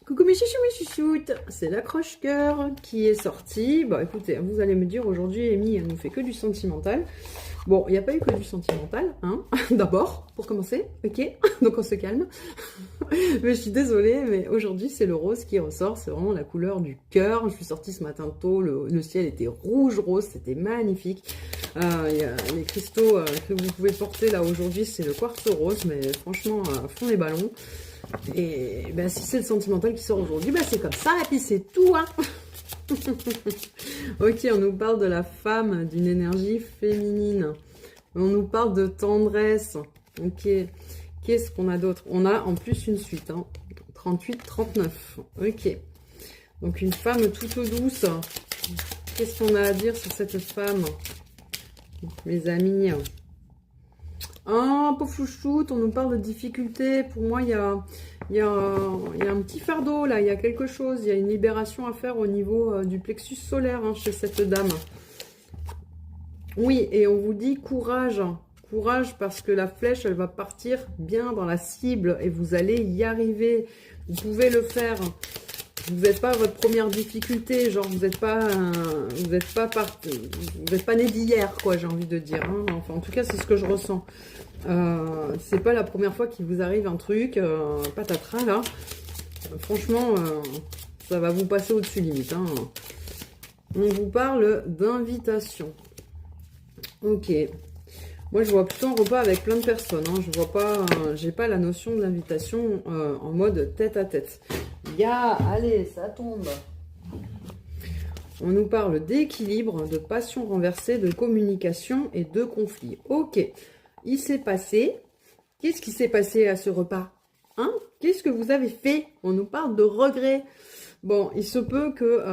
Coucou mes chouchous, mes chouchoutes, c'est l'accroche-cœur qui est sorti. Bah écoutez, vous allez me dire aujourd'hui, Amy, elle nous fait que du sentimental. Bon, il n'y a pas eu que du sentimental, hein, d'abord, pour commencer, ok. Donc on se calme. Mais je suis désolée, mais aujourd'hui c'est le rose qui ressort, c'est vraiment la couleur du cœur. Je suis sortie ce matin tôt, le ciel était rouge-rose, c'était magnifique. Il y a les cristaux que vous pouvez porter là aujourd'hui, c'est le quartz rose, mais franchement, font les ballons. Et ben, si c'est le sentimental qui sort aujourd'hui, ben, c'est comme ça, et puis c'est tout, hein. Ok, on nous parle de la femme, d'une énergie féminine. On nous parle de tendresse. Ok, qu'est-ce qu'on a d'autre? On a en plus une suite, hein. 38, 39. Ok, donc une femme toute douce. Qu'est-ce qu'on a à dire sur cette femme, mes amis? Ah, pauvre chouchoute, on nous parle de difficultés. Pour moi, il y a un petit fardeau, là. Il y a quelque chose. Il y a une libération à faire au niveau du plexus solaire, hein, chez cette dame. Oui, et on vous dit courage. Courage, parce que la flèche, elle va partir bien dans la cible. Et vous allez y arriver. Vous pouvez le faire. Vous n'êtes pas à votre première difficulté, genre vous n'êtes pas né d'hier, quoi, j'ai envie de dire, hein. Enfin, en tout cas, c'est ce que je ressens. C'est pas la première fois qu'il vous arrive un truc, patatras, là. Franchement, ça va vous passer au-dessus, limite, hein. On vous parle d'invitation. Ok. Moi, je vois plutôt un repas avec plein de personnes, hein. Je vois pas, j'ai pas la notion de l'invitation en mode tête à tête. Allez, ça tombe. On nous parle d'équilibre, de passion renversée, de communication et de conflit. Ok, il s'est passé. Qu'est-ce qui s'est passé à ce repas, hein? Qu'est-ce que vous avez fait? On nous parle de regrets. Bon, il se peut que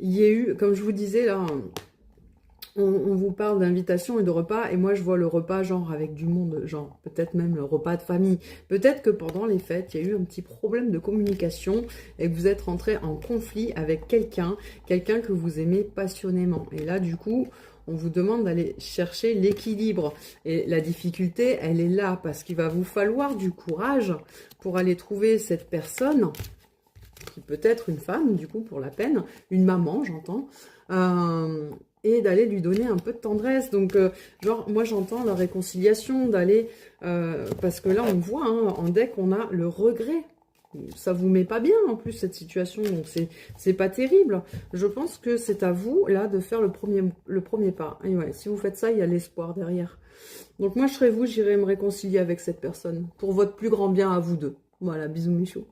il y ait eu, comme je vous disais là, on vous parle d'invitation et de repas, et moi je vois le repas genre avec du monde, genre peut-être même le repas de famille. Peut-être que pendant les fêtes, il y a eu un petit problème de communication et que vous êtes rentré en conflit avec quelqu'un que vous aimez passionnément. Et là du coup, on vous demande d'aller chercher l'équilibre. Et la difficulté, elle est là, parce qu'il va vous falloir du courage pour aller trouver cette personne, qui peut être une femme, du coup, pour la peine, une maman, j'entends, et d'aller lui donner un peu de tendresse. Donc, genre, moi, j'entends la réconciliation, d'aller... parce que là, on voit, hein, en deck, on a le regret. Ça vous met pas bien, en plus, cette situation. Donc, c'est pas terrible. Je pense que c'est à vous, là, de faire le premier pas. Et ouais, si vous faites ça, il y a l'espoir derrière. Donc, moi, je serais vous, j'irais me réconcilier avec cette personne. Pour votre plus grand bien à vous deux. Voilà, bisous, Michou.